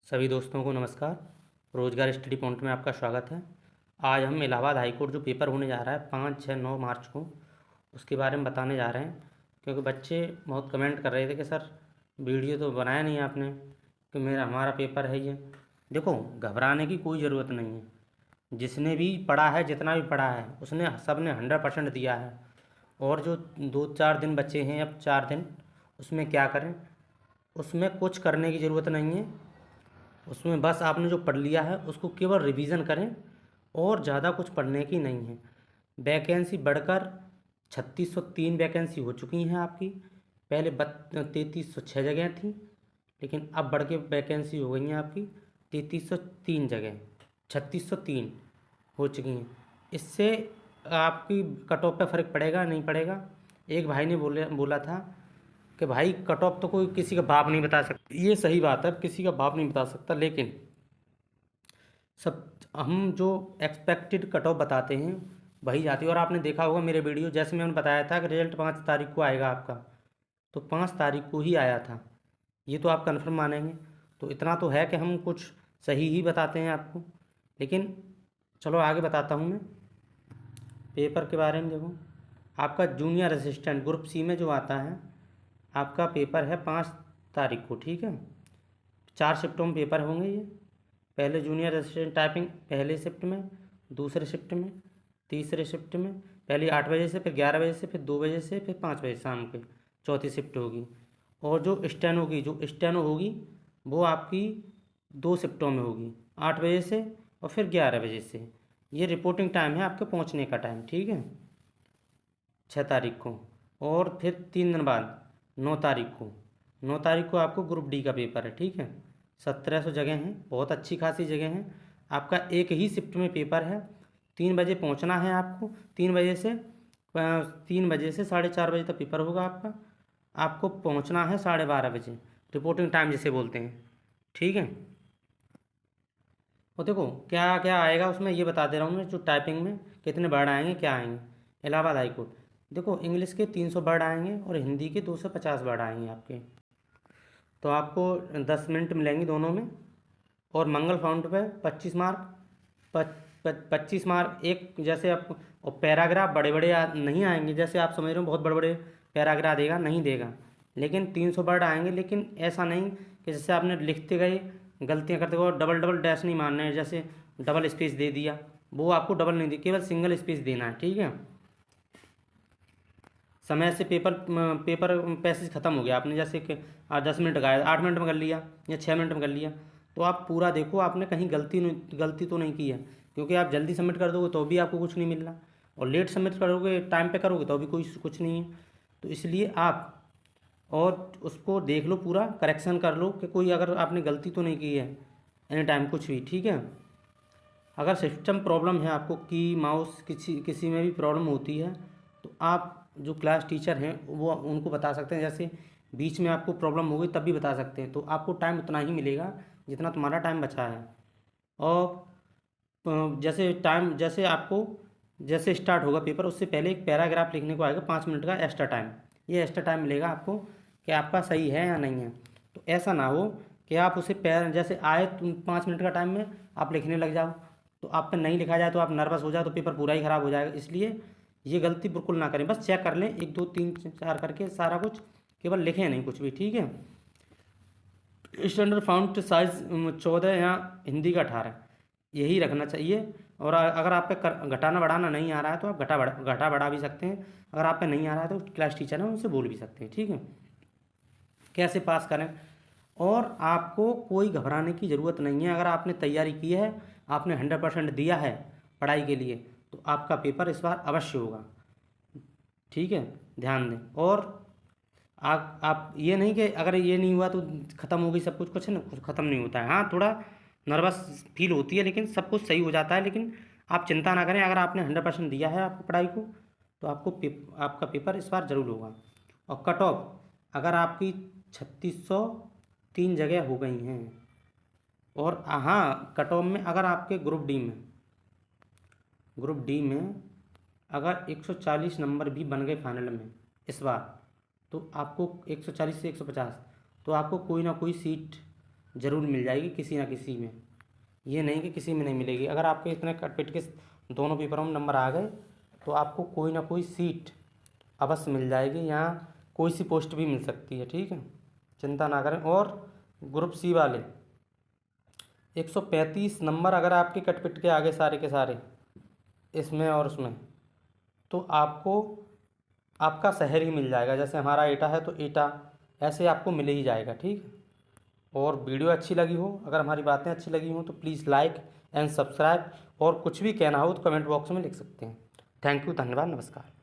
सभी दोस्तों को नमस्कार। रोजगार स्टडी पॉइंट में आपका स्वागत है। आज हम इलाहाबाद हाई कोर्ट जो पेपर होने जा रहा है 5, 6, 9 मार्च को, उसके बारे में बताने जा रहे हैं। क्योंकि बच्चे बहुत कमेंट कर रहे थे कि सर वीडियो तो बनाया नहीं आपने कि हमारा पेपर है ये। देखो, घबराने की कोई ज़रूरत नहीं है। जिसने भी पढ़ा है, जितना भी पढ़ा है, उसने सब ने 100% दिया है। और जो 2, 4 दिन बचे हैं, अब 4 दिन, उसमें क्या करें? उसमें कुछ करने की ज़रूरत नहीं है। उसमें बस आपने जो पढ़ लिया है उसको केवल रिवीजन करें, और ज़्यादा कुछ पढ़ने की नहीं है। वैकेंसी बढ़कर 3603 वैकेंसी हो चुकी हैं आपकी। पहले 3306 जगह थी, लेकिन अब बढ़ के वैकेंसी हो गई हैं आपकी 3303 जगह, 3603 हो चुकी हैं। इससे आपकी कट ऑफ पे फ़र्क पड़ेगा नहीं पड़ेगा? एक भाई ने बोला था कि भाई कट ऑफ तो कोई किसी का बाप नहीं बता सकता। ये सही बात है, किसी का बाप नहीं बता सकता, लेकिन सब हम जो एक्सपेक्टेड कट ऑफ बताते हैं वही जाती है। और आपने देखा होगा मेरे वीडियो, जैसे मैंने बताया था कि रिजल्ट 5 तारीख को आएगा आपका, तो 5 तारीख को ही आया था। ये तो आप कन्फर्म मानेंगे। तो इतना तो है कि हम कुछ सही ही बताते हैं आपको। लेकिन चलो आगे बताता हूँ मैं पेपर के बारे में। देखो, आपका जूनियर असिस्टेंट ग्रुप सी में जो आता है, आपका पेपर है 5 तारीख को, ठीक है। 4 शिफ्टों में पेपर होंगे ये। पहले जूनियर असिस्टेंट टाइपिंग पहले शिफ्ट में, दूसरे शिफ्ट में, तीसरे शिफ्ट में। पहले 8 बजे से, फिर 11 बजे से, फिर 2 बजे से, फिर 5 बजे शाम के चौथी शिफ्ट होगी। और जो स्टेनो होगी वो आपकी 2 शिफ्टों में होगी, 8 बजे से और फिर 11 बजे से। ये रिपोर्टिंग टाइम है आपके पहुंचने का टाइम, ठीक है, 6 तारीख को। और फिर 3 दिन बाद 9 तारीख को आपको ग्रुप डी का पेपर है, ठीक है। 1700 जगह हैं, बहुत अच्छी खासी जगह हैं। आपका एक ही शिफ्ट में पेपर है। 3 बजे पहुंचना है आपको। 3 बजे से 4:30 बजे तक पेपर होगा आपका। आपको पहुंचना है 12:30 बजे, रिपोर्टिंग टाइम जिसे बोलते हैं, ठीक है। और देखो क्या क्या आएगा उसमें, ये बता दे रहा हूँ मैं। जो टाइपिंग में कितने वर्ड आएंगे, क्या आएंगे। इलाहाबाद हाई कोर्ट, देखो, इंग्लिश के 300 वर्ड आएंगे और हिंदी के 250 वर्ड आएंगे आपके। तो आपको 10 मिनट मिलेंगे दोनों में। और मंगल फाउंड पे 25 मार्क, 25 मार्क एक, जैसे आप। और पैराग्राफ बड़े बड़े नहीं आएंगे, जैसे आप समझ रहे हो बहुत बड़े बड़े पैराग्राफ देगा, नहीं देगा। लेकिन 300 वर्ड आएंगे, लेकिन ऐसा नहीं कि जैसे आपने लिखते गए गलतियां करते गए, डबल डबल डैश नहीं मारना है, जैसे डबल स्पेस दे दिया, वो आपको डबल नहीं दी, केवल सिंगल स्पेस देना है, ठीक है। समय से पेपर पैसेज ख़त्म हो गया, आपने जैसे कि 10 मिनट का है, 8 मिनट में कर लिया या 6 मिनट में कर लिया, तो आप पूरा देखो आपने कहीं गलती तो नहीं की है। क्योंकि आप जल्दी सबमिट कर दोगे तो भी आपको कुछ नहीं मिल रहा, और लेट सबमिट करोगे, टाइम पे करोगे तो भी कोई कुछ नहीं है। तो इसलिए आप और उसको देख लो, पूरा करेक्शन कर लो कि कोई अगर आपने गलती तो नहीं की है एनी टाइम कुछ भी, ठीक है। अगर सिस्टम प्रॉब्लम है आपको, की माउस किसी किसी में भी प्रॉब्लम होती है, तो आप जो क्लास टीचर हैं वो उनको बता सकते हैं। जैसे बीच में आपको प्रॉब्लम हो गई तब भी बता सकते हैं, तो आपको टाइम उतना ही मिलेगा जितना तुम्हारा टाइम बचा है। और जैसे आपको जैसे स्टार्ट होगा पेपर, उससे पहले एक पैराग्राफ लिखने को आएगा 5 मिनट का एक्स्ट्रा टाइम। ये एक्स्ट्रा टाइम मिलेगा आपको कि आपका सही है या नहीं है। तो ऐसा ना हो कि आप उसे जैसे आए तुम 5 मिनट का टाइम में आप लिखने लग जाओ, तो आप पे नहीं लिखा जाए तो आप नर्वस हो जाओ, तो पेपर पूरा ही ख़राब हो जाएगा। इसलिए ये गलती बिल्कुल ना करें। बस चेक कर लें 1, 2, 3, 4 करके सारा कुछ, केवल लिखें नहीं कुछ भी, ठीक है। स्टैंडर्ड फाउंट साइज 14 या हिंदी का 18, यही रखना चाहिए। और अगर आप पे घटाना बढ़ाना नहीं आ रहा है तो आप घटा बढ़ा भी सकते हैं। अगर आप पे नहीं आ रहा है तो क्लास टीचर है उनसे बोल भी सकते हैं, ठीक है। कैसे पास करें? और आपको कोई घबराने की ज़रूरत नहीं है। अगर आपने तैयारी की है, आपने 100% दिया है पढ़ाई के लिए, तो आपका पेपर इस बार अवश्य होगा, ठीक है। ध्यान दें। और आप ये नहीं कि अगर ये नहीं हुआ तो ख़त्म हो गई सब कुछ, कुछ है ना, कुछ ख़त्म नहीं होता है। हाँ, थोड़ा नर्वस फील होती है, लेकिन सब कुछ सही हो जाता है। लेकिन आप चिंता ना करें, अगर आपने 100% दिया है आपको पढ़ाई को, तो आपका पेपर इस बार ज़रूर होगा। और कट ऑफ अगर आपकी 3603 जगह हो गई हैं, और हाँ, कट ऑफ में अगर आपके ग्रुप डी में अगर 140 नंबर भी बन गए फाइनल में इस बार, तो आपको 140 से 150, तो आपको कोई ना कोई सीट ज़रूर मिल जाएगी किसी ना किसी में, ये नहीं कि किसी में नहीं मिलेगी। अगर आपके इतने कटपिट के दोनों पेपरों में नंबर आ गए तो आपको कोई ना कोई सीट अवश्य मिल जाएगी, यहाँ कोई सी पोस्ट भी मिल सकती है, ठीक है, चिंता ना करें। और ग्रुप सी वाले 135 नंबर अगर आपके कटपिट के आगे सारे के सारे इसमें और उसमें, तो आपको आपका शहर ही मिल जाएगा। जैसे हमारा एटा है तो एटा, ऐसे आपको मिल ही जाएगा, ठीक है। और वीडियो अच्छी लगी हो, अगर हमारी बातें अच्छी लगी हो तो प्लीज़ लाइक एंड सब्सक्राइब, और कुछ भी कहना हो तो कमेंट बॉक्स में लिख सकते हैं। थैंक यू, धन्यवाद, नमस्कार।